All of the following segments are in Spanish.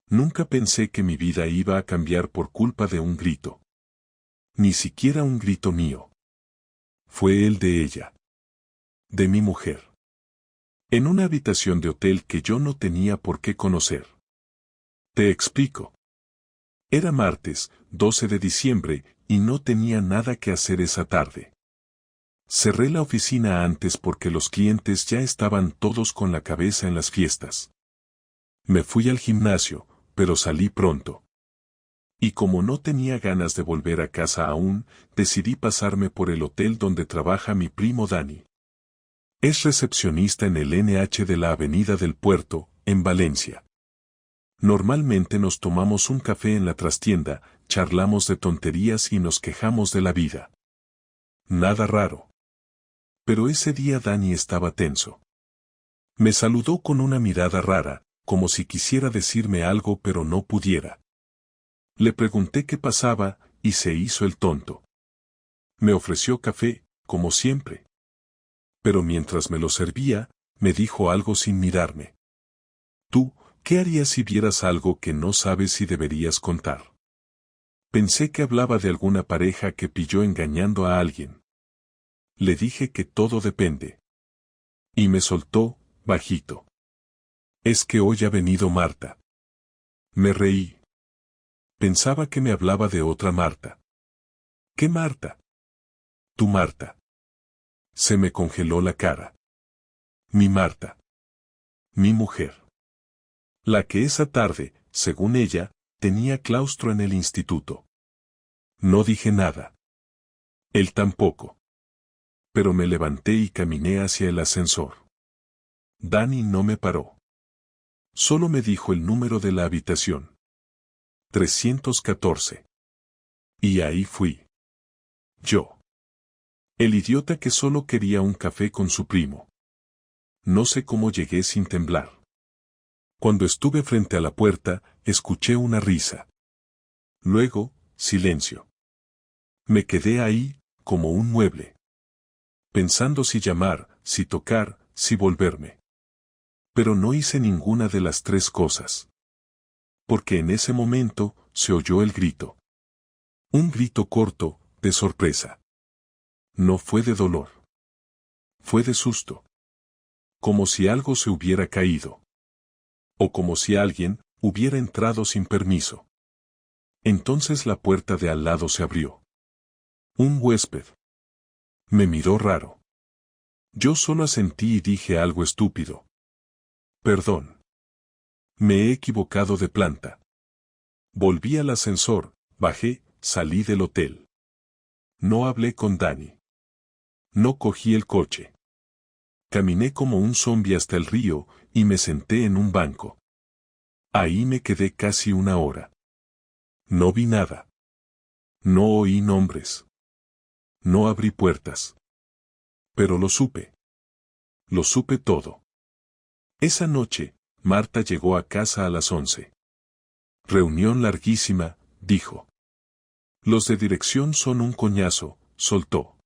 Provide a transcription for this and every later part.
Nunca pensé que mi vida iba a cambiar por culpa de un grito. Ni siquiera un grito mío. Fue el de ella. De mi mujer. En una habitación de hotel que yo no tenía por qué conocer. Te explico. Era martes, 12 de diciembre, y no tenía nada que hacer esa tarde. Cerré la oficina antes porque los clientes ya estaban todos con la cabeza en las fiestas. Me fui al gimnasio, pero salí pronto. Y como no tenía ganas de volver a casa aún, decidí pasarme por el hotel donde trabaja mi primo Dani. Es recepcionista en el NH de la Avenida del Puerto, en Valencia. Normalmente nos tomamos un café en la trastienda, charlamos de tonterías y nos quejamos de la vida. Nada raro. Pero ese día Dani estaba tenso. Me saludó con una mirada rara, como si quisiera decirme algo pero no pudiera. Le pregunté qué pasaba, y se hizo el tonto. Me ofreció café, como siempre. Pero mientras me lo servía, me dijo algo sin mirarme. Tú, ¿qué harías si vieras algo que no sabes si deberías contar? Pensé que hablaba de alguna pareja que pilló engañando a alguien. Le dije que todo depende. Y me soltó, bajito. Es que hoy ha venido Marta. Me reí. Pensaba que me hablaba de otra Marta. ¿Qué Marta? Tu Marta. Se me congeló la cara. Mi Marta. Mi mujer. La que esa tarde, según ella, tenía claustro en el instituto. No dije nada. Él tampoco. Pero me levanté y caminé hacia el ascensor. Dani no me paró. Solo me dijo el número de la habitación. 314. Y ahí fui. Yo. El idiota que solo quería un café con su primo. No sé cómo llegué sin temblar. Cuando estuve frente a la puerta, escuché una risa. Luego, silencio. Me quedé ahí, como un mueble. Pensando si llamar, si tocar, si volverme. Pero no hice ninguna de las tres cosas. Porque en ese momento, se oyó el grito. Un grito corto, de sorpresa. No fue de dolor. Fue de susto. Como si algo se hubiera caído. O como si alguien hubiera entrado sin permiso. Entonces la puerta de al lado se abrió. Un huésped. Me miró raro. Yo solo asentí y dije algo estúpido. Perdón. Me he equivocado de planta. Volví al ascensor, bajé, salí del hotel. No hablé con Dani. No cogí el coche. Caminé como un zombi hasta el río, y me senté en un banco. Ahí me quedé casi una hora. No vi nada. No oí nombres. No abrí puertas. Pero lo supe. Lo supe todo. Esa noche, Marta llegó a casa a las 11. Reunión larguísima, dijo. Los de dirección son un coñazo, soltó.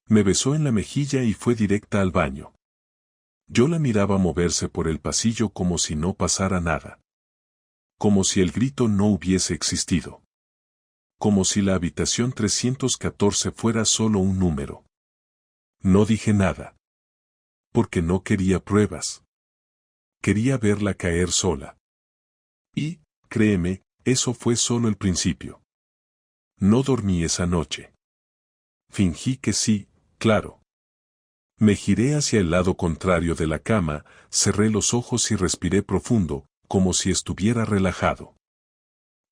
Me besó en la mejilla y fue directa al baño. Yo la miraba moverse por el pasillo como si no pasara nada. Como si el grito no hubiese existido. Como si la habitación 314 fuera solo un número. No dije nada. Porque no quería pruebas. Quería verla caer sola. Y, créeme, eso fue solo el principio. No dormí esa noche. Fingí que sí, claro. Me giré hacia el lado contrario de la cama, cerré los ojos y respiré profundo, como si estuviera relajado.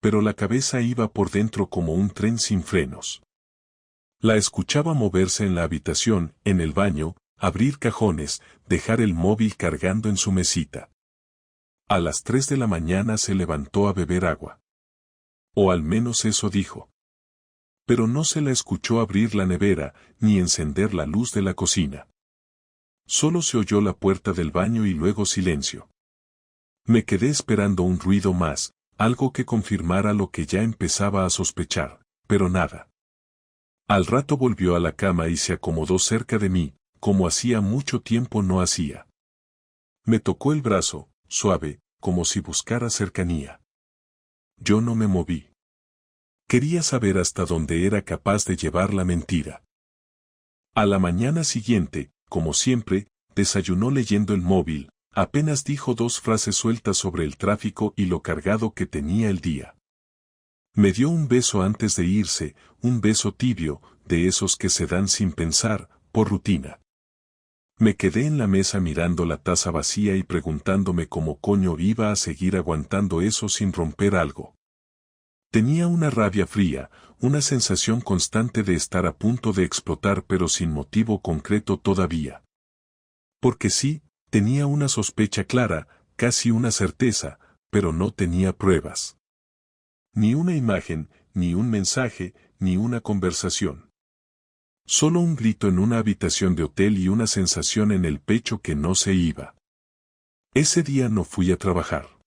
Pero la cabeza iba por dentro como un tren sin frenos. La escuchaba moverse en la habitación, en el baño, abrir cajones, dejar el móvil cargando en su mesita. A las 3 de la mañana se levantó a beber agua. O al menos eso dijo. Pero no se la escuchó abrir la nevera, ni encender la luz de la cocina. Solo se oyó la puerta del baño y luego silencio. Me quedé esperando un ruido más, algo que confirmara lo que ya empezaba a sospechar, pero nada. Al rato volvió a la cama y se acomodó cerca de mí, como hacía mucho tiempo no hacía. Me tocó el brazo, suave, como si buscara cercanía. Yo no me moví. Quería saber hasta dónde era capaz de llevar la mentira. A la mañana siguiente, como siempre, desayunó leyendo el móvil, apenas dijo 2 frases sueltas sobre el tráfico y lo cargado que tenía el día. Me dio un beso antes de irse, un beso tibio, de esos que se dan sin pensar, por rutina. Me quedé en la mesa mirando la taza vacía y preguntándome cómo coño iba a seguir aguantando eso sin romper algo. Tenía una rabia fría, una sensación constante de estar a punto de explotar pero sin motivo concreto todavía. Porque sí, tenía una sospecha clara, casi una certeza, pero no tenía pruebas. Ni una imagen, ni un mensaje, ni una conversación. Solo un grito en una habitación de hotel y una sensación en el pecho que no se iba. Ese día no fui a trabajar.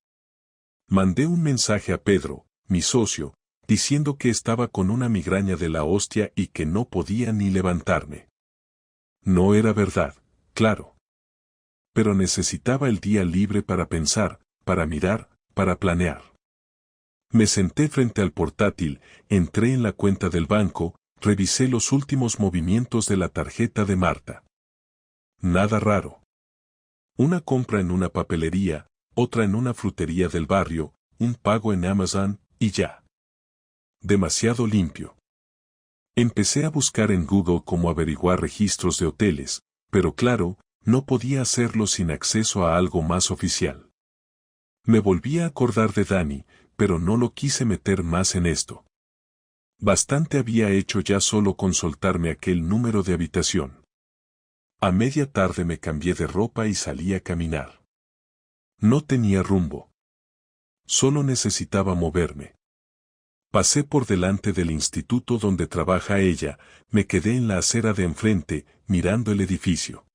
Mandé un mensaje a Pedro, mi socio, diciendo que estaba con una migraña de la hostia y que no podía ni levantarme. No era verdad, claro. Pero necesitaba el día libre para pensar, para mirar, para planear. Me senté frente al portátil, entré en la cuenta del banco, revisé los últimos movimientos de la tarjeta de Marta. Nada raro. Una compra en una papelería, otra en una frutería del barrio, un pago en Amazon, y ya. Demasiado limpio. Empecé a buscar en Google cómo averiguar registros de hoteles, pero claro, no podía hacerlo sin acceso a algo más oficial. Me volví a acordar de Dani, pero no lo quise meter más en esto. Bastante había hecho ya solo con soltarme aquel número de habitación. A media tarde me cambié de ropa y salí a caminar. No tenía rumbo. Solo necesitaba moverme. Pasé por delante del instituto donde trabaja ella, me quedé en la acera de enfrente, mirando el edificio.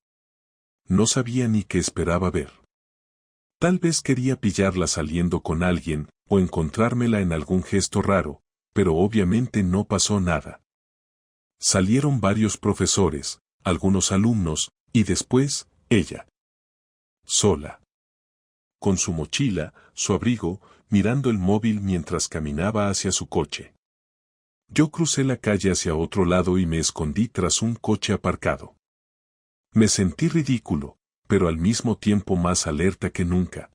No sabía ni qué esperaba ver. Tal vez quería pillarla saliendo con alguien, o encontrármela en algún gesto raro, pero obviamente no pasó nada. Salieron varios profesores, algunos alumnos, y después, ella. Sola. Con su mochila, su abrigo, mirando el móvil mientras caminaba hacia su coche. Yo crucé la calle hacia otro lado y me escondí tras un coche aparcado. Me sentí ridículo, pero al mismo tiempo más alerta que nunca.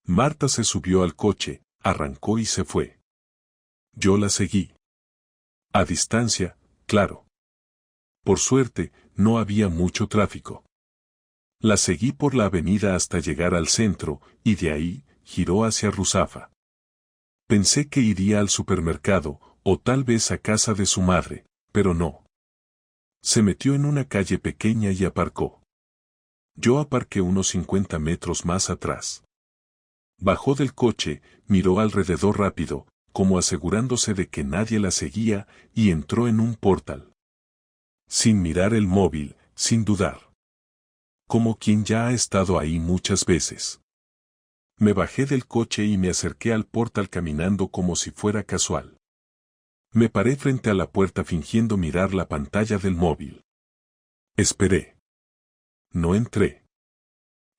Marta se subió al coche, arrancó y se fue. Yo la seguí. A distancia, claro. Por suerte, no había mucho tráfico. La seguí por la avenida hasta llegar al centro, y de ahí, giró hacia Ruzafa. Pensé que iría al supermercado, o tal vez a casa de su madre, pero no. Se metió en una calle pequeña y aparcó. Yo aparqué unos 50 metros más atrás. Bajó del coche, miró alrededor rápido, como asegurándose de que nadie la seguía, y entró en un portal. Sin mirar el móvil, sin dudar. Como quien ya ha estado ahí muchas veces. Me bajé del coche y me acerqué al portal caminando como si fuera casual. Me paré frente a la puerta fingiendo mirar la pantalla del móvil. Esperé. No entré.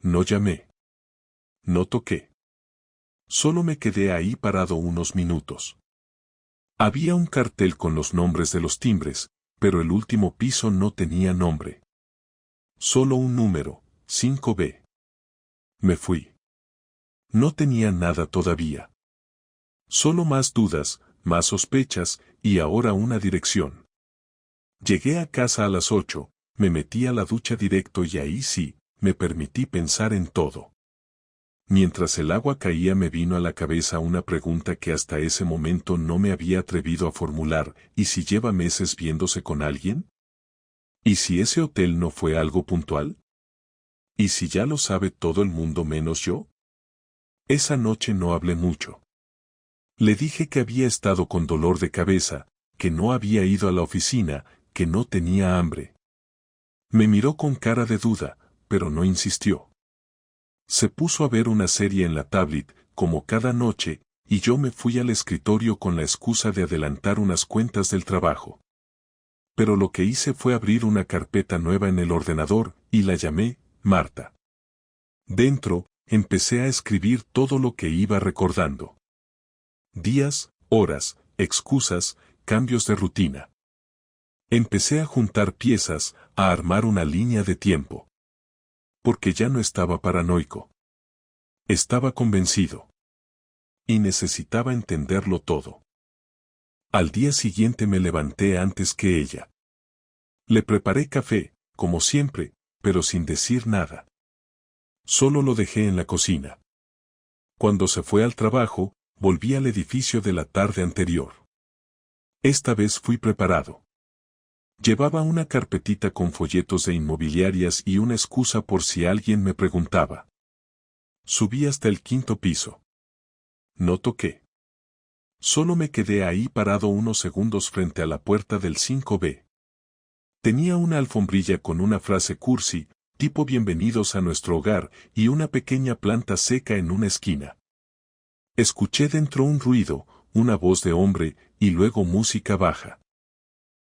No llamé. No toqué. Solo me quedé ahí parado unos minutos. Había un cartel con los nombres de los timbres, pero el último piso no tenía nombre. Solo un número, 5B. Me fui. No tenía nada todavía. Solo más dudas, más sospechas, y ahora una dirección. Llegué a casa a las 8, me metí a la ducha directo y ahí sí, me permití pensar en todo. Mientras el agua caía me vino a la cabeza una pregunta que hasta ese momento no me había atrevido a formular, ¿y si lleva meses viéndose con alguien? ¿Y si ese hotel no fue algo puntual? ¿Y si ya lo sabe todo el mundo menos yo? Esa noche no hablé mucho. Le dije que había estado con dolor de cabeza, que no había ido a la oficina, que no tenía hambre. Me miró con cara de duda, pero no insistió. Se puso a ver una serie en la tablet, como cada noche, y yo me fui al escritorio con la excusa de adelantar unas cuentas del trabajo. Pero lo que hice fue abrir una carpeta nueva en el ordenador, y la llamé, Marta. Dentro, empecé a escribir todo lo que iba recordando. Días, horas, excusas, cambios de rutina. Empecé a juntar piezas, a armar una línea de tiempo. Porque ya no estaba paranoico. Estaba convencido. Y necesitaba entenderlo todo. Al día siguiente me levanté antes que ella. Le preparé café, como siempre, pero sin decir nada. Solo lo dejé en la cocina. Cuando se fue al trabajo, volví al edificio de la tarde anterior. Esta vez fui preparado. Llevaba una carpetita con folletos de inmobiliarias y una excusa por si alguien me preguntaba. Subí hasta el 5º piso. No toqué. Solo me quedé ahí parado unos segundos frente a la puerta del 5B. Tenía una alfombrilla con una frase cursi, tipo bienvenidos a nuestro hogar, y una pequeña planta seca en una esquina. Escuché dentro un ruido, una voz de hombre, y luego música baja.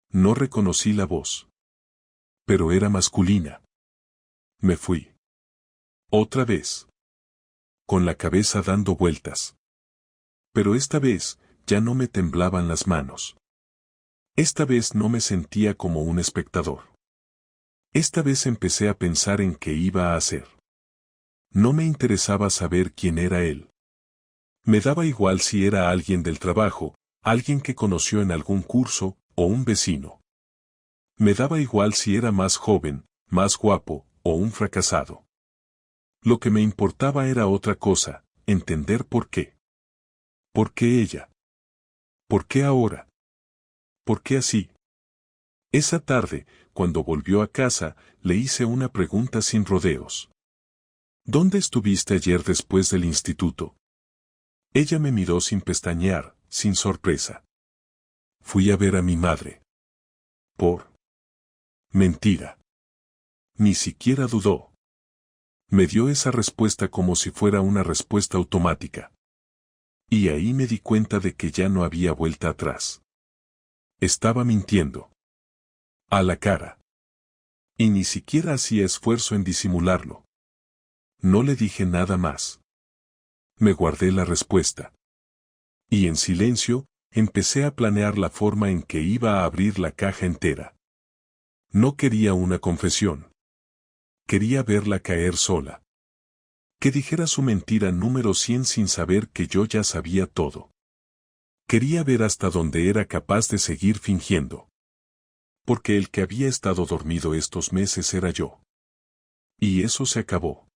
No reconocí la voz. Pero era masculina. Me fui. Otra vez. Con la cabeza dando vueltas. Pero esta vez, ya no me temblaban las manos. Esta vez no me sentía como un espectador. Esta vez empecé a pensar en qué iba a hacer. No me interesaba saber quién era él. Me daba igual si era alguien del trabajo, alguien que conoció en algún curso, o un vecino. Me daba igual si era más joven, más guapo, o un fracasado. Lo que me importaba era otra cosa, entender por qué. ¿Por qué ella? ¿Por qué ahora? ¿Por qué así? Esa tarde, cuando volvió a casa, le hice una pregunta sin rodeos. ¿Dónde estuviste ayer después del instituto? Ella me miró sin pestañear, sin sorpresa. Fui a ver a mi madre. Por mentira. Ni siquiera dudó. Me dio esa respuesta como si fuera una respuesta automática. Y ahí me di cuenta de que ya no había vuelta atrás. Estaba mintiendo. A la cara. Y ni siquiera hacía esfuerzo en disimularlo. No le dije nada más. Me guardé la respuesta. Y en silencio, empecé a planear la forma en que iba a abrir la caja entera. No quería una confesión. Quería verla caer sola. Que dijera su mentira número 100 sin saber que yo ya sabía todo. Quería ver hasta dónde era capaz de seguir fingiendo. Porque el que había estado dormido estos meses era yo. Y eso se acabó.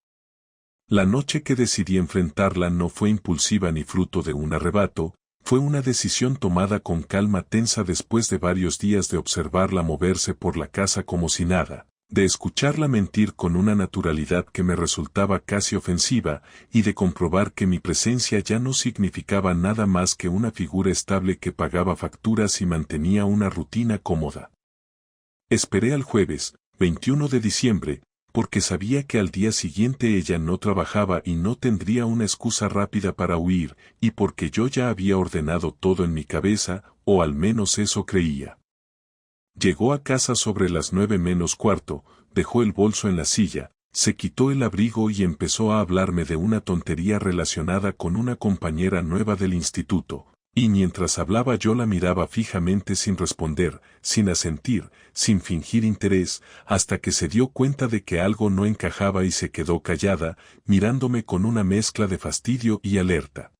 La noche que decidí enfrentarla no fue impulsiva ni fruto de un arrebato, fue una decisión tomada con calma tensa después de varios días de observarla moverse por la casa como si nada, de escucharla mentir con una naturalidad que me resultaba casi ofensiva, y de comprobar que mi presencia ya no significaba nada más que una figura estable que pagaba facturas y mantenía una rutina cómoda. Esperé al jueves, 21 de diciembre, porque sabía que al día siguiente ella no trabajaba y no tendría una excusa rápida para huir, y porque yo ya había ordenado todo en mi cabeza, o al menos eso creía. Llegó a casa sobre las 9:45, dejó el bolso en la silla, se quitó el abrigo y empezó a hablarme de una tontería relacionada con una compañera nueva del instituto. Y mientras hablaba yo la miraba fijamente sin responder, sin asentir, sin fingir interés, hasta que se dio cuenta de que algo no encajaba y se quedó callada, mirándome con una mezcla de fastidio y alerta.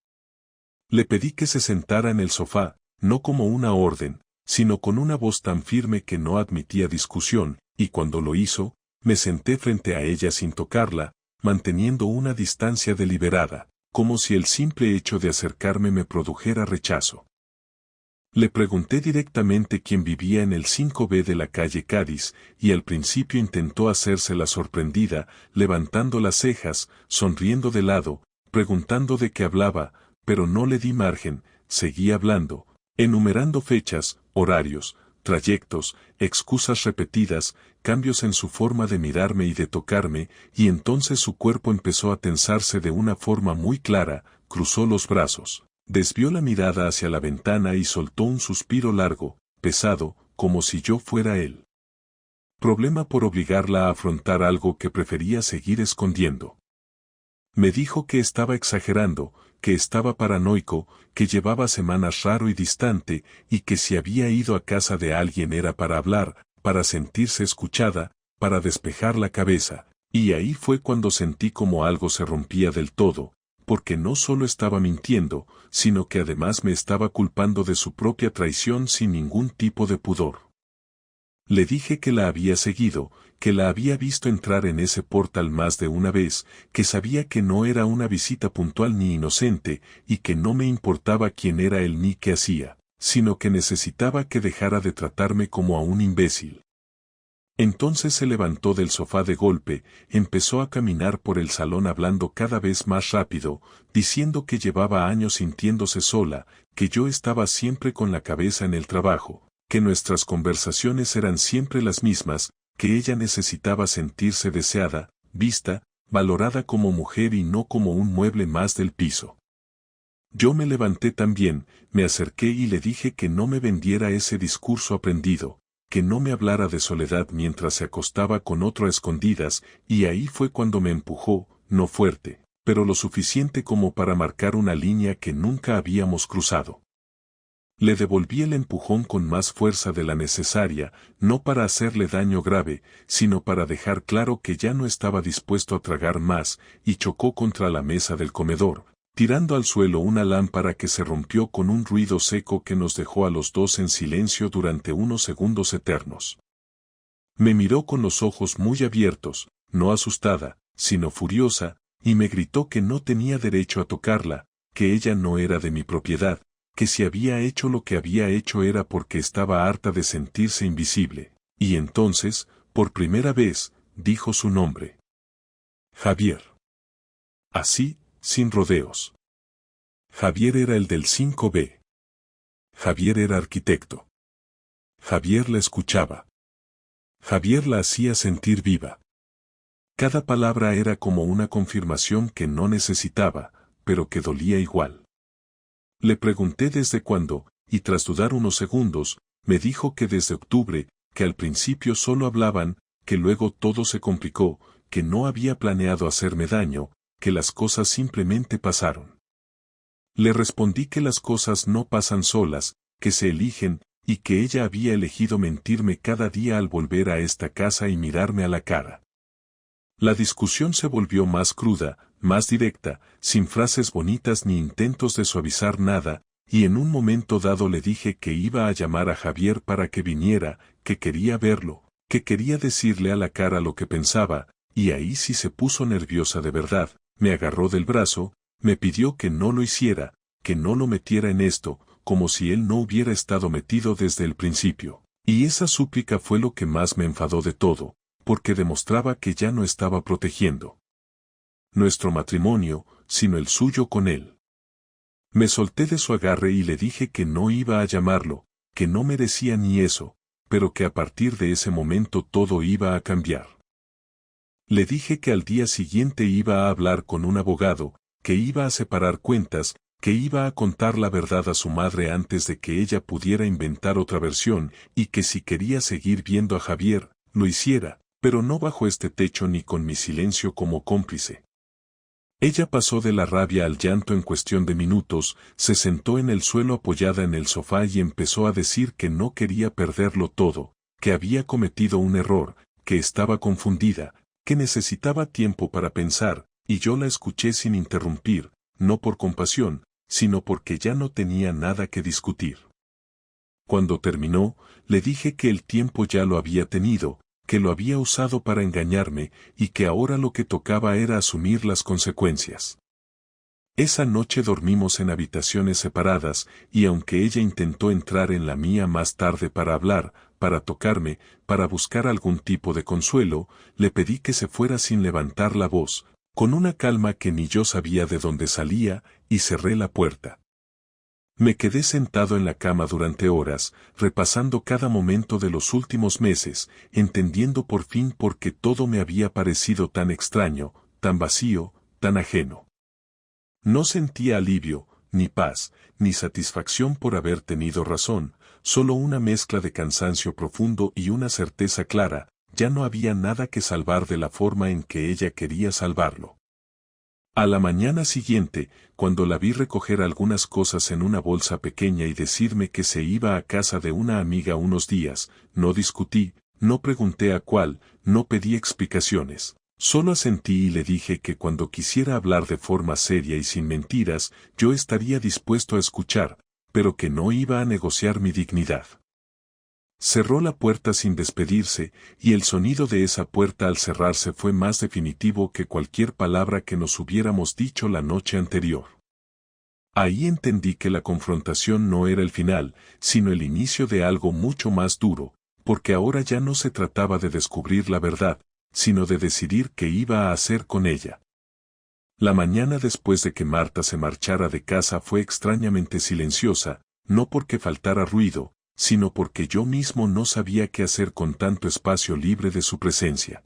Le pedí que se sentara en el sofá, no como una orden, sino con una voz tan firme que no admitía discusión, y cuando lo hizo, me senté frente a ella sin tocarla, manteniendo una distancia deliberada, como si el simple hecho de acercarme me produjera rechazo. Le pregunté directamente quién vivía en el 5B de la calle Cádiz, y al principio intentó hacerse la sorprendida, levantando las cejas, sonriendo de lado, preguntando de qué hablaba, pero no le di margen, seguí hablando, enumerando fechas, horarios, trayectos, excusas repetidas, cambios en su forma de mirarme y de tocarme, y entonces su cuerpo empezó a tensarse de una forma muy clara, cruzó los brazos, desvió la mirada hacia la ventana y soltó un suspiro largo, pesado, como si yo fuera él. Problema por obligarla a afrontar algo que prefería seguir escondiendo. Me dijo que estaba exagerando, que estaba paranoico, que llevaba semanas raro y distante, y que si había ido a casa de alguien era para hablar, para sentirse escuchada, para despejar la cabeza. Y ahí fue cuando sentí como algo se rompía del todo, porque no solo estaba mintiendo, sino que además me estaba culpando de su propia traición sin ningún tipo de pudor. Le dije que la había seguido, que la había visto entrar en ese portal más de una vez, que sabía que no era una visita puntual ni inocente, y que no me importaba quién era él ni qué hacía, sino que necesitaba que dejara de tratarme como a un imbécil. Entonces se levantó del sofá de golpe, empezó a caminar por el salón hablando cada vez más rápido, diciendo que llevaba años sintiéndose sola, que yo estaba siempre con la cabeza en el trabajo, que nuestras conversaciones eran siempre las mismas, que ella necesitaba sentirse deseada, vista, valorada como mujer y no como un mueble más del piso. Yo me levanté también, me acerqué y le dije que no me vendiera ese discurso aprendido, que no me hablara de soledad mientras se acostaba con otro a escondidas, y ahí fue cuando me empujó, no fuerte, pero lo suficiente como para marcar una línea que nunca habíamos cruzado. Le devolví el empujón con más fuerza de la necesaria, no para hacerle daño grave, sino para dejar claro que ya no estaba dispuesto a tragar más, y chocó contra la mesa del comedor, tirando al suelo una lámpara que se rompió con un ruido seco que nos dejó a los dos en silencio durante unos segundos eternos. Me miró con los ojos muy abiertos, no asustada, sino furiosa, y me gritó que no tenía derecho a tocarla, que ella no era de mi propiedad, que si había hecho lo que había hecho era porque estaba harta de sentirse invisible, y entonces, por primera vez, dijo su nombre. Javier. Así, sin rodeos. Javier era el del 5B. Javier era arquitecto. Javier la escuchaba. Javier la hacía sentir viva. Cada palabra era como una confirmación que no necesitaba, pero que dolía igual. Le pregunté desde cuándo, y tras dudar unos segundos, me dijo que desde octubre, que al principio solo hablaban, que luego todo se complicó, que no había planeado hacerme daño, que las cosas simplemente pasaron. Le respondí que las cosas no pasan solas, que se eligen, y que ella había elegido mentirme cada día al volver a esta casa y mirarme a la cara. La discusión se volvió más cruda, más directa, sin frases bonitas ni intentos de suavizar nada, y en un momento dado le dije que iba a llamar a Javier para que viniera, que quería verlo, que quería decirle a la cara lo que pensaba, y ahí sí se puso nerviosa de verdad, me agarró del brazo, me pidió que no lo hiciera, que no lo metiera en esto, como si él no hubiera estado metido desde el principio. Y esa súplica fue lo que más me enfadó de todo, porque demostraba que ya no estaba protegiendo nuestro matrimonio, sino el suyo con él. Me solté de su agarre y le dije que no iba a llamarlo, que no merecía ni eso, pero que a partir de ese momento todo iba a cambiar. Le dije que al día siguiente iba a hablar con un abogado, que iba a separar cuentas, que iba a contar la verdad a su madre antes de que ella pudiera inventar otra versión, y que si quería seguir viendo a Javier, lo hiciera, pero no bajo este techo ni con mi silencio como cómplice. Ella pasó de la rabia al llanto en cuestión de minutos, se sentó en el suelo apoyada en el sofá y empezó a decir que no quería perderlo todo, que había cometido un error, que estaba confundida, que necesitaba tiempo para pensar, y yo la escuché sin interrumpir, no por compasión, sino porque ya no tenía nada que discutir. Cuando terminó, le dije que el tiempo ya lo había tenido, que lo había usado para engañarme, y que ahora lo que tocaba era asumir las consecuencias. Esa noche dormimos en habitaciones separadas, y aunque ella intentó entrar en la mía más tarde para hablar, para tocarme, para buscar algún tipo de consuelo, le pedí que se fuera sin levantar la voz, con una calma que ni yo sabía de dónde salía, y cerré la puerta. Me quedé sentado en la cama durante horas, repasando cada momento de los últimos meses, entendiendo por fin por qué todo me había parecido tan extraño, tan vacío, tan ajeno. No sentía alivio, ni paz, ni satisfacción por haber tenido razón, solo una mezcla de cansancio profundo y una certeza clara, ya no había nada que salvar de la forma en que ella quería salvarlo. A la mañana siguiente, cuando la vi recoger algunas cosas en una bolsa pequeña y decirme que se iba a casa de una amiga unos días, no discutí, no pregunté a cuál, no pedí explicaciones. Solo asentí y le dije que cuando quisiera hablar de forma seria y sin mentiras, yo estaría dispuesto a escuchar, pero que no iba a negociar mi dignidad. Cerró la puerta sin despedirse, y el sonido de esa puerta al cerrarse fue más definitivo que cualquier palabra que nos hubiéramos dicho la noche anterior. Ahí entendí que la confrontación no era el final, sino el inicio de algo mucho más duro, porque ahora ya no se trataba de descubrir la verdad, sino de decidir qué iba a hacer con ella. La mañana después de que Marta se marchara de casa fue extrañamente silenciosa, no porque faltara ruido, sino porque yo mismo no sabía qué hacer con tanto espacio libre de su presencia.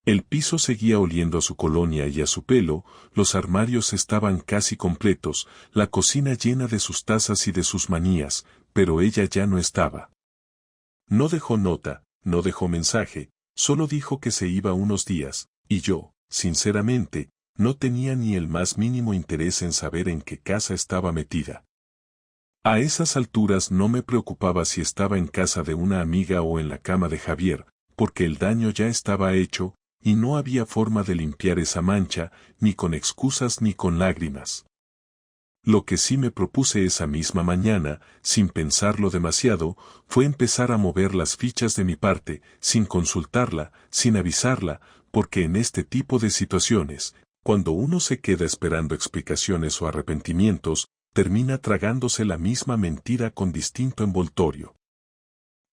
El piso seguía oliendo a su colonia y a su pelo, los armarios estaban casi completos, la cocina llena de sus tazas y de sus manías, pero ella ya no estaba. No dejó nota, no dejó mensaje, solo dijo que se iba unos días, y yo, sinceramente, no tenía ni el más mínimo interés en saber en qué casa estaba metida. A esas alturas no me preocupaba si estaba en casa de una amiga o en la cama de Javier, porque el daño ya estaba hecho, y no había forma de limpiar esa mancha, ni con excusas ni con lágrimas. Lo que sí me propuse esa misma mañana, sin pensarlo demasiado, fue empezar a mover las fichas de mi parte, sin consultarla, sin avisarla, porque en este tipo de situaciones, cuando uno se queda esperando explicaciones o arrepentimientos, termina tragándose la misma mentira con distinto envoltorio.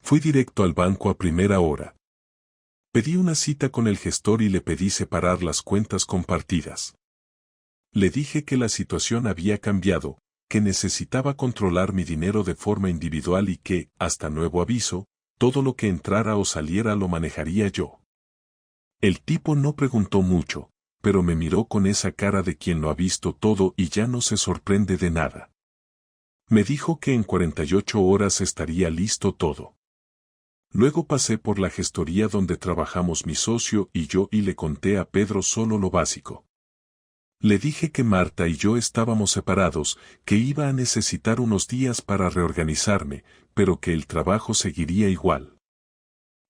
Fui directo al banco a primera hora. Pedí una cita con el gestor y le pedí separar las cuentas compartidas. Le dije que la situación había cambiado, que necesitaba controlar mi dinero de forma individual y que, hasta nuevo aviso, todo lo que entrara o saliera lo manejaría yo. El tipo no preguntó mucho, pero me miró con esa cara de quien lo ha visto todo y ya no se sorprende de nada. Me dijo que en 48 horas estaría listo todo. Luego pasé por la gestoría donde trabajamos mi socio y yo y le conté a Pedro solo lo básico. Le dije que Marta y yo estábamos separados, que iba a necesitar unos días para reorganizarme, pero que el trabajo seguiría igual.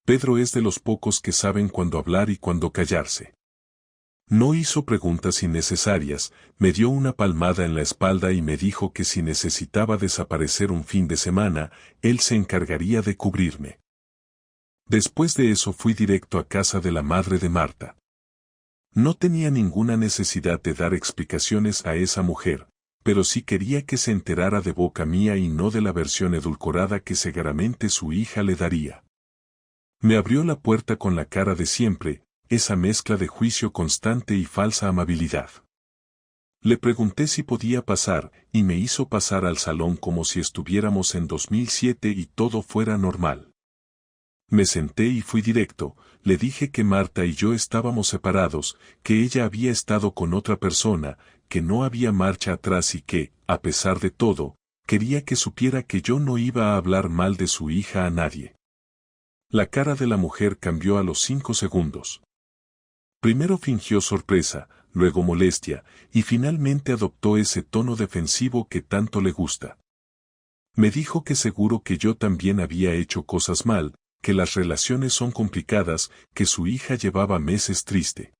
Pedro es de los pocos que saben cuándo hablar y cuándo callarse. No hizo preguntas innecesarias, me dio una palmada en la espalda y me dijo que si necesitaba desaparecer un fin de semana, él se encargaría de cubrirme. Después de eso fui directo a casa de la madre de Marta. No tenía ninguna necesidad de dar explicaciones a esa mujer, pero sí quería que se enterara de boca mía y no de la versión edulcorada que seguramente su hija le daría. Me abrió la puerta con la cara de siempre, esa mezcla de juicio constante y falsa amabilidad. Le pregunté si podía pasar, y me hizo pasar al salón como si estuviéramos en 2007 y todo fuera normal. Me senté y fui directo, le dije que Marta y yo estábamos separados, que ella había estado con otra persona, que no había marcha atrás y que, a pesar de todo, quería que supiera que yo no iba a hablar mal de su hija a nadie. La cara de la mujer cambió a los 5 segundos. Primero fingió sorpresa, luego molestia, y finalmente adoptó ese tono defensivo que tanto le gusta. Me dijo que seguro que yo también había hecho cosas mal, que las relaciones son complicadas, que su hija llevaba meses triste.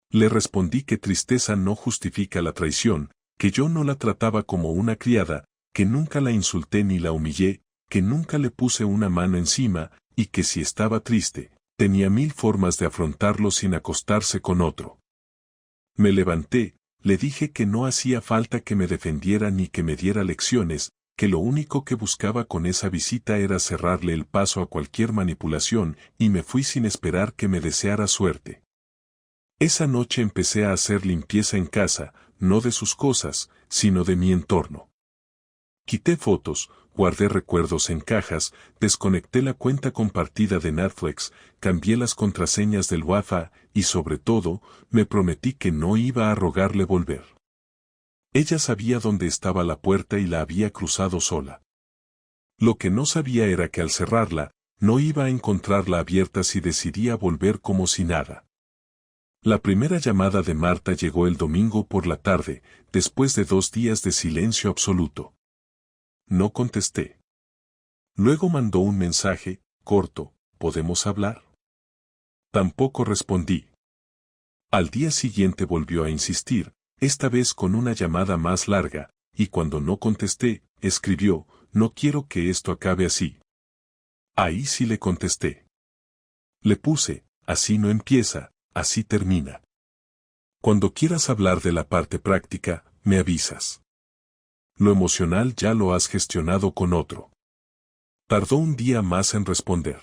Le respondí que tristeza no justifica la traición, que yo no la trataba como una criada, que nunca la insulté ni la humillé, que nunca le puse una mano encima, y que si estaba triste, tenía 1000 formas de afrontarlo sin acostarse con otro. Me levanté, le dije que no hacía falta que me defendiera ni que me diera lecciones, que lo único que buscaba con esa visita era cerrarle el paso a cualquier manipulación, y me fui sin esperar que me deseara suerte. Esa noche empecé a hacer limpieza en casa, no de sus cosas, sino de mi entorno. Quité fotos, guardé recuerdos en cajas, desconecté la cuenta compartida de Netflix, cambié las contraseñas del Wi-Fi y sobre todo, me prometí que no iba a rogarle volver. Ella sabía dónde estaba la puerta y la había cruzado sola. Lo que no sabía era que al cerrarla, no iba a encontrarla abierta si decidía volver como si nada. La primera llamada de Marta llegó el domingo por la tarde, después de 2 días de silencio absoluto. No contesté. Luego mandó un mensaje, corto, ¿podemos hablar? Tampoco respondí. Al día siguiente volvió a insistir, esta vez con una llamada más larga, y cuando no contesté, escribió, no quiero que esto acabe así. Ahí sí le contesté. Le puse, así no empieza, así termina. Cuando quieras hablar de la parte práctica, me avisas. Lo emocional ya lo has gestionado con otro. Tardó un día más en responder.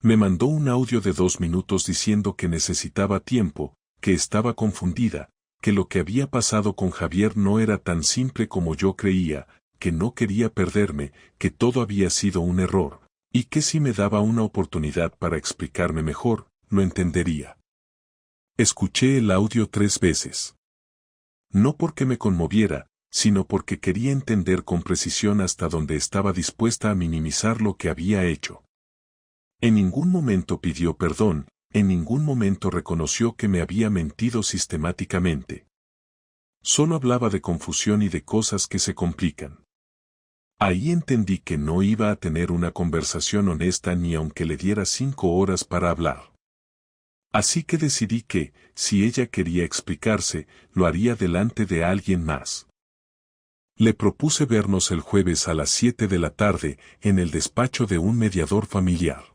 Me mandó un audio de 2 minutos diciendo que necesitaba tiempo, que estaba confundida, que lo que había pasado con Javier no era tan simple como yo creía, que no quería perderme, que todo había sido un error, y que si me daba una oportunidad para explicarme mejor, lo entendería. Escuché el audio 3 veces. No porque me conmoviera, sino porque quería entender con precisión hasta dónde estaba dispuesta a minimizar lo que había hecho. En ningún momento pidió perdón, en ningún momento reconoció que me había mentido sistemáticamente. Solo hablaba de confusión y de cosas que se complican. Ahí entendí que no iba a tener una conversación honesta ni aunque le diera 5 horas para hablar. Así que decidí que, si ella quería explicarse, lo haría delante de alguien más. Le propuse vernos el jueves a las 7 de la tarde en el despacho de un mediador familiar.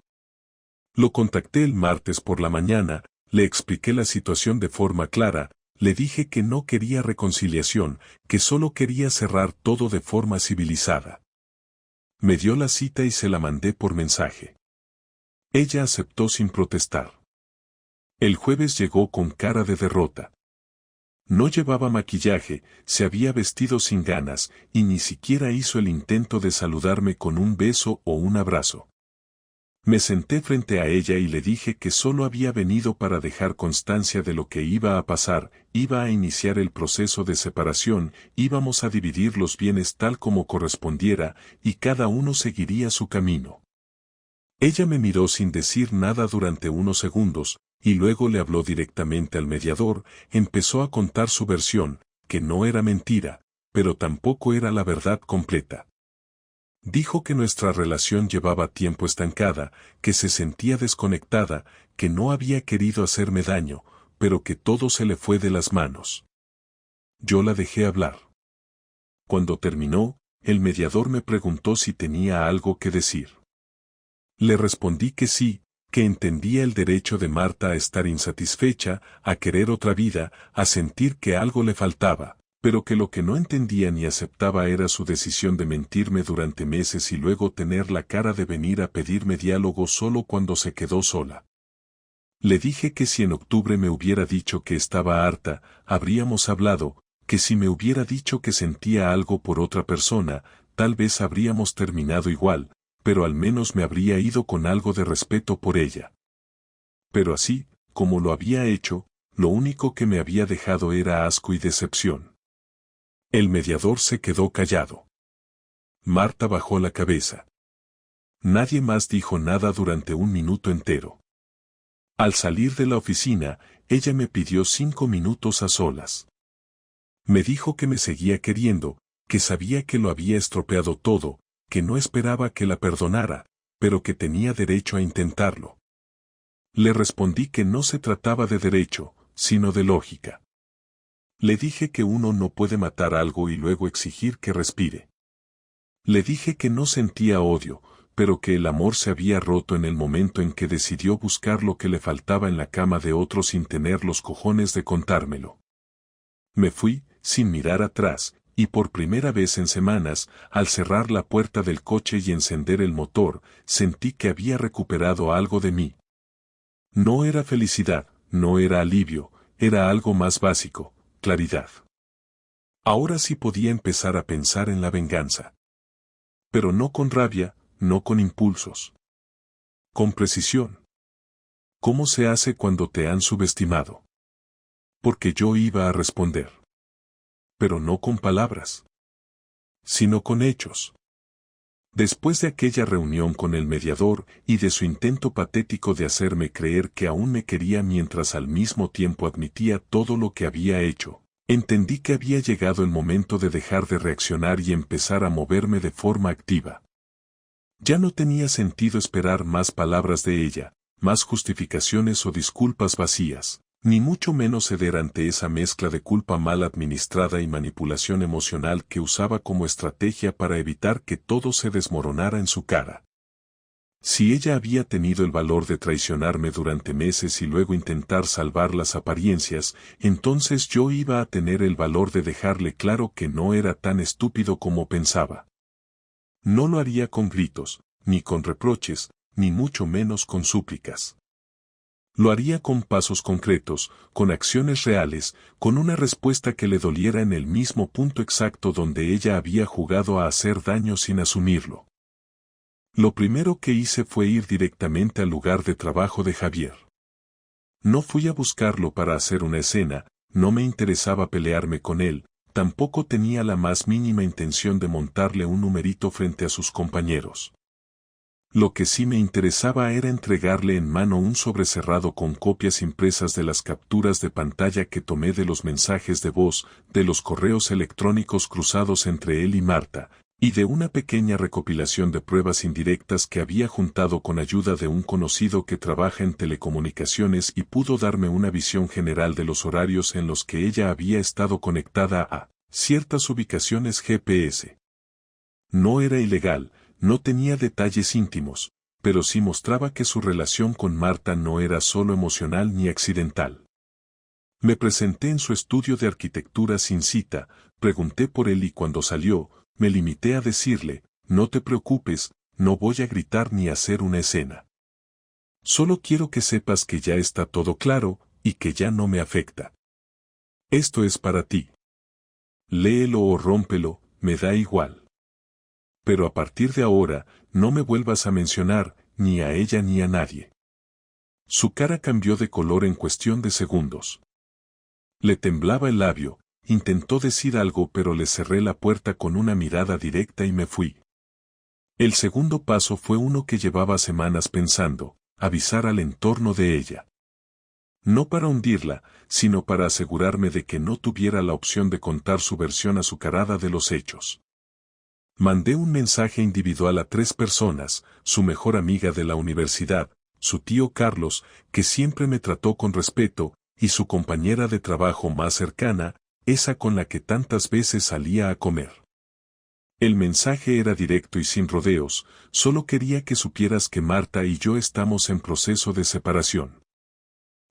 Lo contacté el martes por la mañana, le expliqué la situación de forma clara, le dije que no quería reconciliación, que solo quería cerrar todo de forma civilizada. Me dio la cita y se la mandé por mensaje. Ella aceptó sin protestar. El jueves llegó con cara de derrota. No llevaba maquillaje, se había vestido sin ganas, y ni siquiera hizo el intento de saludarme con un beso o un abrazo. Me senté frente a ella y le dije que solo había venido para dejar constancia de lo que iba a pasar, iba a iniciar el proceso de separación, íbamos a dividir los bienes tal como correspondiera, y cada uno seguiría su camino. Ella me miró sin decir nada durante unos segundos, y luego le habló directamente al mediador, empezó a contar su versión, que no era mentira, pero tampoco era la verdad completa. Dijo que nuestra relación llevaba tiempo estancada, que se sentía desconectada, que no había querido hacerme daño, pero que todo se le fue de las manos. Yo la dejé hablar. Cuando terminó, el mediador me preguntó si tenía algo que decir. Le respondí que sí, que entendía el derecho de Marta a estar insatisfecha, a querer otra vida, a sentir que algo le faltaba, pero que lo que no entendía ni aceptaba era su decisión de mentirme durante meses y luego tener la cara de venir a pedirme diálogo solo cuando se quedó sola. Le dije que si en octubre me hubiera dicho que estaba harta, habríamos hablado, que si me hubiera dicho que sentía algo por otra persona, tal vez habríamos terminado igual, pero al menos me habría ido con algo de respeto por ella. Pero así, como lo había hecho, lo único que me había dejado era asco y decepción. El mediador se quedó callado. Marta bajó la cabeza. Nadie más dijo nada durante 1 minuto entero. Al salir de la oficina, ella me pidió 5 minutos a solas. Me dijo que me seguía queriendo, que sabía que lo había estropeado todo, que no esperaba que la perdonara, pero que tenía derecho a intentarlo. Le respondí que no se trataba de derecho, sino de lógica. Le dije que uno no puede matar algo y luego exigir que respire. Le dije que no sentía odio, pero que el amor se había roto en el momento en que decidió buscar lo que le faltaba en la cama de otro sin tener los cojones de contármelo. Me fui, sin mirar atrás, y por primera vez en semanas, al cerrar la puerta del coche y encender el motor, sentí que había recuperado algo de mí. No era felicidad, no era alivio, era algo más básico, claridad. Ahora sí podía empezar a pensar en la venganza. Pero no con rabia, no con impulsos. Con precisión. ¿Cómo se hace cuando te han subestimado? Porque yo iba a responder. Pero no con palabras, sino con hechos. Después de aquella reunión con el mediador y de su intento patético de hacerme creer que aún me quería mientras al mismo tiempo admitía todo lo que había hecho, entendí que había llegado el momento de dejar de reaccionar y empezar a moverme de forma activa. Ya no tenía sentido esperar más palabras de ella, más justificaciones o disculpas vacías, ni mucho menos ceder ante esa mezcla de culpa mal administrada y manipulación emocional que usaba como estrategia para evitar que todo se desmoronara en su cara. Si ella había tenido el valor de traicionarme durante meses y luego intentar salvar las apariencias, entonces yo iba a tener el valor de dejarle claro que no era tan estúpido como pensaba. No lo haría con gritos, ni con reproches, ni mucho menos con súplicas. Lo haría con pasos concretos, con acciones reales, con una respuesta que le doliera en el mismo punto exacto donde ella había jugado a hacer daño sin asumirlo. Lo primero que hice fue ir directamente al lugar de trabajo de Javier. No fui a buscarlo para hacer una escena, no me interesaba pelearme con él, tampoco tenía la más mínima intención de montarle un numerito frente a sus compañeros. Lo que sí me interesaba era entregarle en mano un sobre cerrado con copias impresas de las capturas de pantalla que tomé de los mensajes de voz, de los correos electrónicos cruzados entre él y Marta, y de una pequeña recopilación de pruebas indirectas que había juntado con ayuda de un conocido que trabaja en telecomunicaciones y pudo darme una visión general de los horarios en los que ella había estado conectada a ciertas ubicaciones GPS. No era ilegal. No tenía detalles íntimos, pero sí mostraba que su relación con Marta no era solo emocional ni accidental. Me presenté en su estudio de arquitectura sin cita, pregunté por él y cuando salió, me limité a decirle, no te preocupes, no voy a gritar ni a hacer una escena. Solo quiero que sepas que ya está todo claro, y que ya no me afecta. Esto es para ti. Léelo o rómpelo, me da igual. Pero a partir de ahora, no me vuelvas a mencionar, ni a ella ni a nadie. Su cara cambió de color en cuestión de segundos. Le temblaba el labio, intentó decir algo pero le cerré la puerta con una mirada directa y me fui. El segundo paso fue uno que llevaba semanas pensando, avisar al entorno de ella. No para hundirla, sino para asegurarme de que no tuviera la opción de contar su versión azucarada de los hechos. Mandé un mensaje individual a 3 personas, su mejor amiga de la universidad, su tío Carlos, que siempre me trató con respeto, y su compañera de trabajo más cercana, esa con la que tantas veces salía a comer. El mensaje era directo y sin rodeos, solo quería que supieras que Marta y yo estamos en proceso de separación.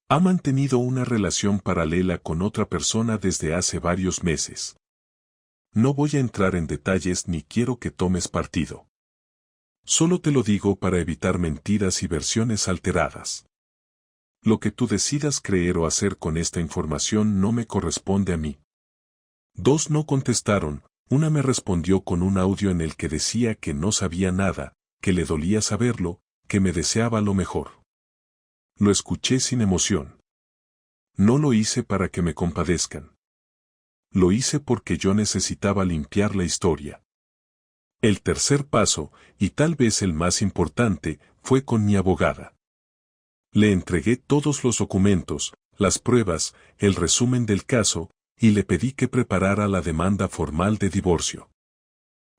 Ha mantenido una relación paralela con otra persona desde hace varios meses. No voy a entrar en detalles ni quiero que tomes partido. Solo te lo digo para evitar mentiras y versiones alteradas. Lo que tú decidas creer o hacer con esta información no me corresponde a mí. 2 no contestaron, una me respondió con un audio en el que decía que no sabía nada, que le dolía saberlo, que me deseaba lo mejor. Lo escuché sin emoción. No lo hice para que me compadezcan. Lo hice porque yo necesitaba limpiar la historia. El tercer paso, y tal vez el más importante, fue con mi abogada. Le entregué todos los documentos, las pruebas, el resumen del caso, y le pedí que preparara la demanda formal de divorcio.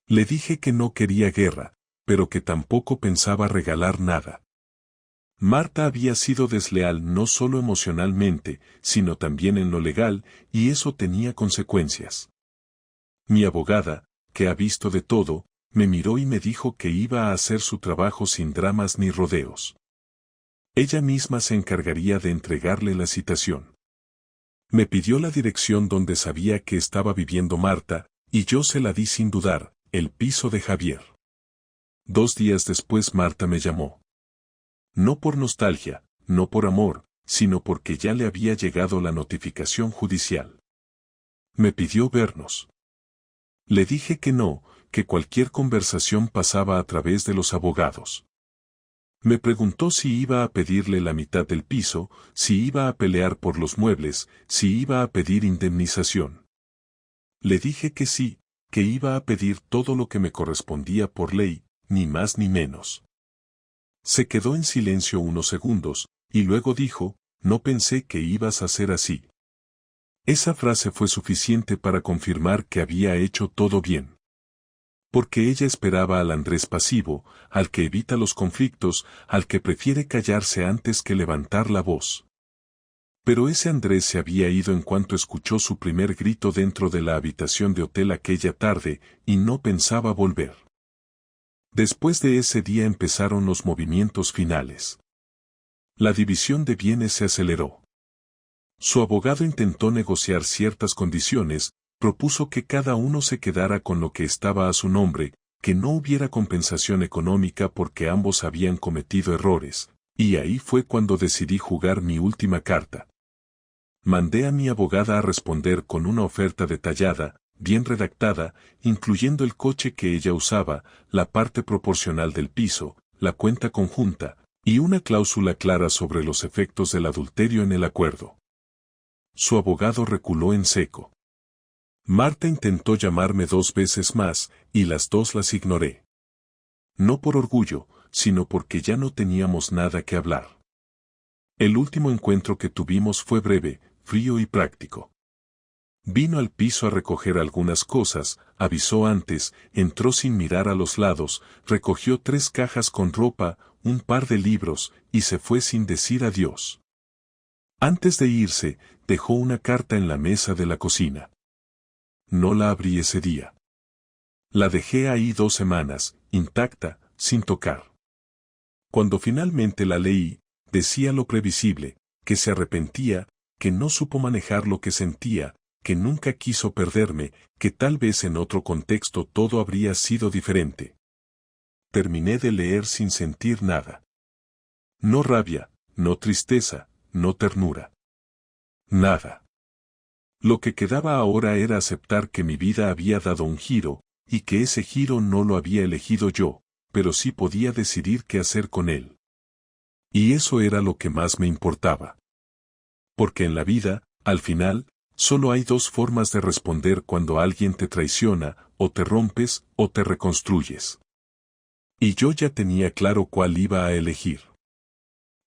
Le dije que no quería guerra, pero que tampoco pensaba regalar nada. Marta había sido desleal no solo emocionalmente, sino también en lo legal, y eso tenía consecuencias. Mi abogada, que ha visto de todo, me miró y me dijo que iba a hacer su trabajo sin dramas ni rodeos. Ella misma se encargaría de entregarle la citación. Me pidió la dirección donde sabía que estaba viviendo Marta, y yo se la di sin dudar, el piso de Javier. 2 días después Marta me llamó. No por nostalgia, no por amor, sino porque ya le había llegado la notificación judicial. Me pidió vernos. Le dije que no, que cualquier conversación pasaba a través de los abogados. Me preguntó si iba a pedirle la mitad del piso, si iba a pelear por los muebles, si iba a pedir indemnización. Le dije que sí, que iba a pedir todo lo que me correspondía por ley, ni más ni menos. Se quedó en silencio unos segundos, y luego dijo, no pensé que ibas a ser así. Esa frase fue suficiente para confirmar que había hecho todo bien. Porque ella esperaba al Andrés pasivo, al que evita los conflictos, al que prefiere callarse antes que levantar la voz. Pero ese Andrés se había ido en cuanto escuchó su primer grito dentro de la habitación de hotel aquella tarde, y no pensaba volver. Después de ese día empezaron los movimientos finales. La división de bienes se aceleró. Su abogado intentó negociar ciertas condiciones, propuso que cada uno se quedara con lo que estaba a su nombre, que no hubiera compensación económica porque ambos habían cometido errores, y ahí fue cuando decidí jugar mi última carta. Mandé a mi abogada a responder con una oferta detallada, bien redactada, incluyendo el coche que ella usaba, la parte proporcional del piso, la cuenta conjunta, y una cláusula clara sobre los efectos del adulterio en el acuerdo. Su abogado reculó en seco. Marta intentó llamarme 2 veces más, y las 2 las ignoré. No por orgullo, sino porque ya no teníamos nada que hablar. El último encuentro que tuvimos fue breve, frío y práctico. Vino al piso a recoger algunas cosas, avisó antes, entró sin mirar a los lados, recogió 3 cajas con ropa, un par de libros, y se fue sin decir adiós. Antes de irse, dejó una carta en la mesa de la cocina. No la abrí ese día. La dejé ahí 2 semanas, intacta, sin tocar. Cuando finalmente la leí, decía lo previsible, que se arrepentía, que no supo manejar lo que sentía, que nunca quiso perderme, que tal vez en otro contexto todo habría sido diferente. Terminé de leer sin sentir nada. No rabia, no tristeza, no ternura. Nada. Lo que quedaba ahora era aceptar que mi vida había dado un giro, y que ese giro no lo había elegido yo, pero sí podía decidir qué hacer con él. Y eso era lo que más me importaba. Porque en la vida, al final, solo hay 2 formas de responder cuando alguien te traiciona, o te rompes, o te reconstruyes. Y yo ya tenía claro cuál iba a elegir.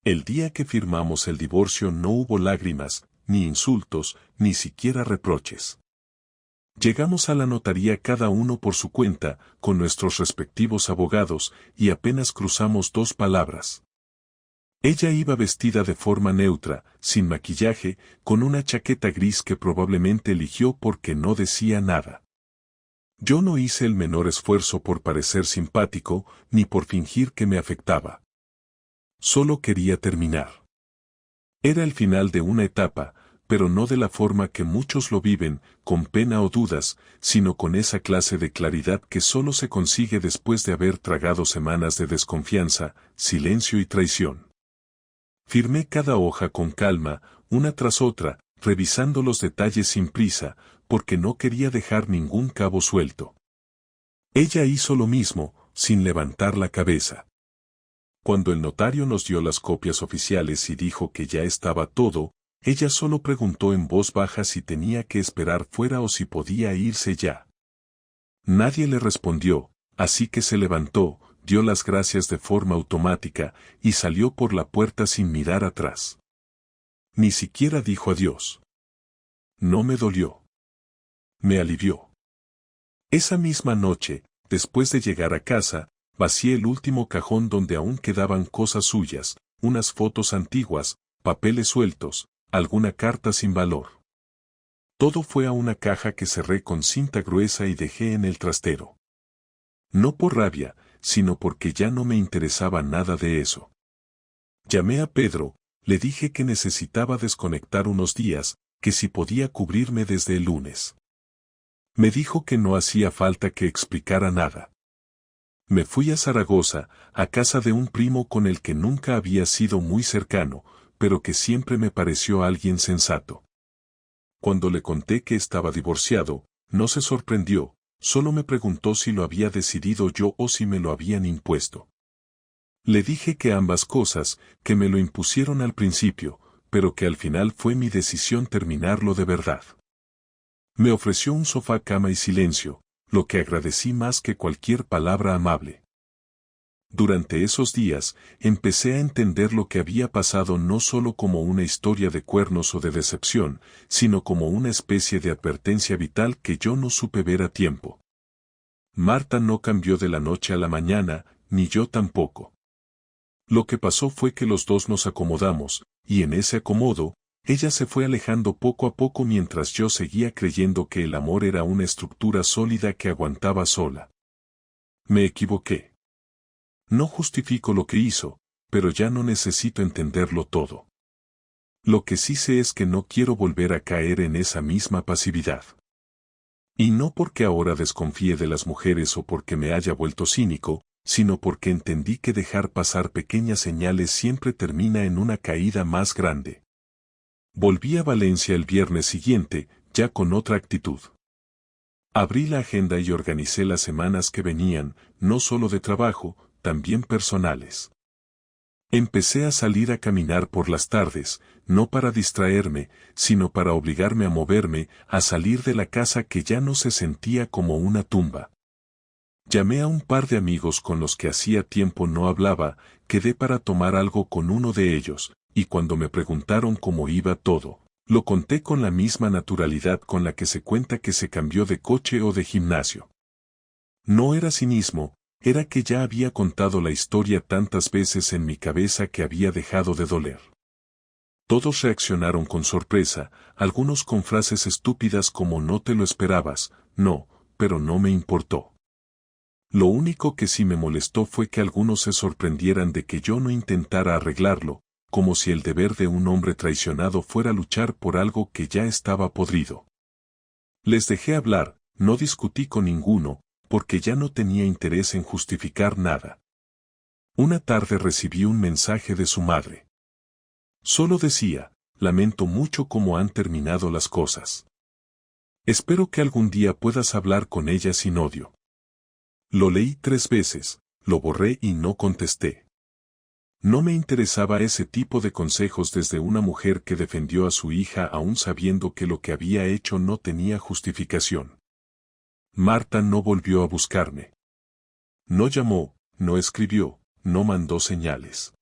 El día que firmamos el divorcio no hubo lágrimas, ni insultos, ni siquiera reproches. Llegamos a la notaría cada uno por su cuenta, con nuestros respectivos abogados, y apenas cruzamos 2 palabras. Ella iba vestida de forma neutra, sin maquillaje, con una chaqueta gris que probablemente eligió porque no decía nada. Yo no hice el menor esfuerzo por parecer simpático, ni por fingir que me afectaba. Solo quería terminar. Era el final de una etapa, pero no de la forma que muchos lo viven, con pena o dudas, sino con esa clase de claridad que solo se consigue después de haber tragado semanas de desconfianza, silencio y traición. Firmé cada hoja con calma, una tras otra, revisando los detalles sin prisa, porque no quería dejar ningún cabo suelto. Ella hizo lo mismo, sin levantar la cabeza. Cuando el notario nos dio las copias oficiales y dijo que ya estaba todo, ella solo preguntó en voz baja si tenía que esperar fuera o si podía irse ya. Nadie le respondió, así que se levantó, dio las gracias de forma automática, y salió por la puerta sin mirar atrás. Ni siquiera dijo adiós. No me dolió. Me alivió. Esa misma noche, después de llegar a casa, vacié el último cajón donde aún quedaban cosas suyas, unas fotos antiguas, papeles sueltos, alguna carta sin valor. Todo fue a una caja que cerré con cinta gruesa y dejé en el trastero. No por rabia, sino porque ya no me interesaba nada de eso. Llamé a Pedro, le dije que necesitaba desconectar unos días, que si podía cubrirme desde el lunes. Me dijo que no hacía falta que explicara nada. Me fui a Zaragoza, a casa de un primo con el que nunca había sido muy cercano, pero que siempre me pareció alguien sensato. Cuando le conté que estaba divorciado, no se sorprendió, solo me preguntó si lo había decidido yo o si me lo habían impuesto. Le dije que ambas cosas, que me lo impusieron al principio, pero que al final fue mi decisión terminarlo de verdad. Me ofreció un sofá, cama y silencio, lo que agradecí más que cualquier palabra amable. Durante esos días, empecé a entender lo que había pasado no solo como una historia de cuernos o de decepción, sino como una especie de advertencia vital que yo no supe ver a tiempo. Marta no cambió de la noche a la mañana, ni yo tampoco. Lo que pasó fue que los dos nos acomodamos, y en ese acomodo, ella se fue alejando poco a poco mientras yo seguía creyendo que el amor era una estructura sólida que aguantaba sola. Me equivoqué. No justifico lo que hizo, pero ya no necesito entenderlo todo. Lo que sí sé es que no quiero volver a caer en esa misma pasividad. Y no porque ahora desconfíe de las mujeres o porque me haya vuelto cínico, sino porque entendí que dejar pasar pequeñas señales siempre termina en una caída más grande. Volví a Valencia el viernes siguiente, ya con otra actitud. Abrí la agenda y organicé las semanas que venían, no solo de trabajo, también personales. Empecé a salir a caminar por las tardes, no para distraerme, sino para obligarme a moverme, a salir de la casa que ya no se sentía como una tumba. Llamé a un par de amigos con los que hacía tiempo no hablaba, quedé para tomar algo con uno de ellos, y cuando me preguntaron cómo iba todo, lo conté con la misma naturalidad con la que se cuenta que se cambió de coche o de gimnasio. No era cinismo, era que ya había contado la historia tantas veces en mi cabeza que había dejado de doler. Todos reaccionaron con sorpresa, algunos con frases estúpidas como no te lo esperabas, no, pero no me importó. Lo único que sí me molestó fue que algunos se sorprendieran de que yo no intentara arreglarlo, como si el deber de un hombre traicionado fuera luchar por algo que ya estaba podrido. Les dejé hablar, no discutí con ninguno, porque ya no tenía interés en justificar nada. Una tarde recibí un mensaje de su madre. Solo decía, lamento mucho cómo han terminado las cosas. Espero que algún día puedas hablar con ella sin odio. Lo leí 3 veces, lo borré y no contesté. No me interesaba ese tipo de consejos desde una mujer que defendió a su hija aún sabiendo que lo que había hecho no tenía justificación. Marta no volvió a buscarme. No llamó, no escribió, no mandó señales.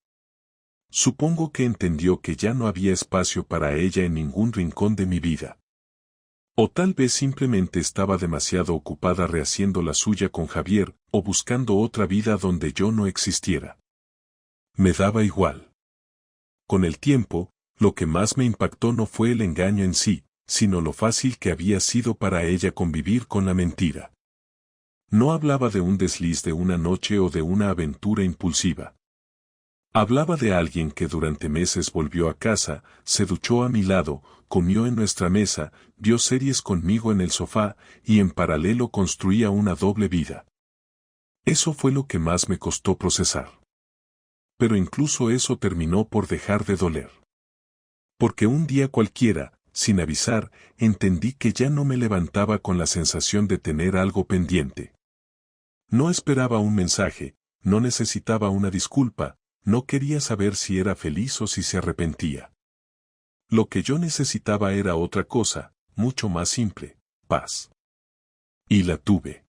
Supongo que entendió que ya no había espacio para ella en ningún rincón de mi vida. O tal vez simplemente estaba demasiado ocupada rehaciendo la suya con Javier, o buscando otra vida donde yo no existiera. Me daba igual. Con el tiempo, lo que más me impactó no fue el engaño en sí, sino lo fácil que había sido para ella convivir con la mentira. No hablaba de un desliz de una noche o de una aventura impulsiva. Hablaba de alguien que durante meses volvió a casa, se duchó a mi lado, comió en nuestra mesa, vio series conmigo en el sofá, y en paralelo construía una doble vida. Eso fue lo que más me costó procesar. Pero incluso eso terminó por dejar de doler. Porque un día cualquiera, sin avisar, entendí que ya no me levantaba con la sensación de tener algo pendiente. No esperaba un mensaje, no necesitaba una disculpa, no quería saber si era feliz o si se arrepentía. Lo que yo necesitaba era otra cosa, mucho más simple, paz. Y la tuve.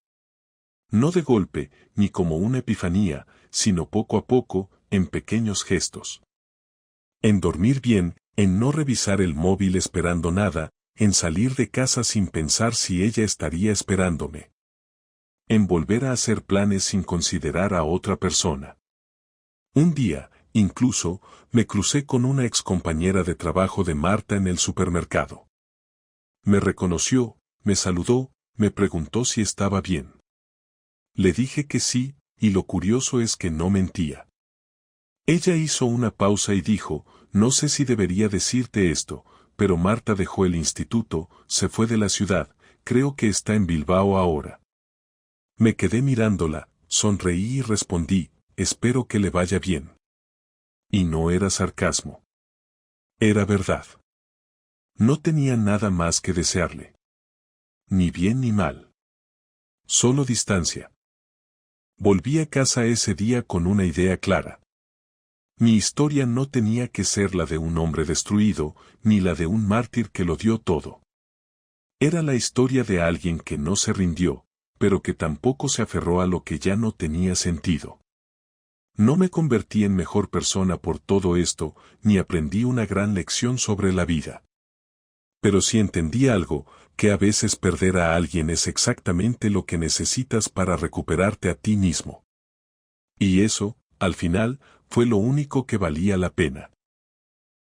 No de golpe, ni como una epifanía, sino poco a poco, en pequeños gestos. En dormir bien, en no revisar el móvil esperando nada, en salir de casa sin pensar si ella estaría esperándome. En volver a hacer planes sin considerar a otra persona. Un día, incluso, me crucé con una excompañera de trabajo de Marta en el supermercado. Me reconoció, me saludó, me preguntó si estaba bien. Le dije que sí, y lo curioso es que no mentía. Ella hizo una pausa y dijo, no sé si debería decirte esto, pero Marta dejó el instituto, se fue de la ciudad, creo que está en Bilbao ahora. Me quedé mirándola, sonreí y respondí, espero que le vaya bien. Y no era sarcasmo. Era verdad. No tenía nada más que desearle. Ni bien ni mal. Solo distancia. Volví a casa ese día con una idea clara. Mi historia no tenía que ser la de un hombre destruido, ni la de un mártir que lo dio todo. Era la historia de alguien que no se rindió, pero que tampoco se aferró a lo que ya no tenía sentido. No me convertí en mejor persona por todo esto, ni aprendí una gran lección sobre la vida. Pero sí entendí algo, que a veces perder a alguien es exactamente lo que necesitas para recuperarte a ti mismo. Y eso, al final, fue lo único que valía la pena.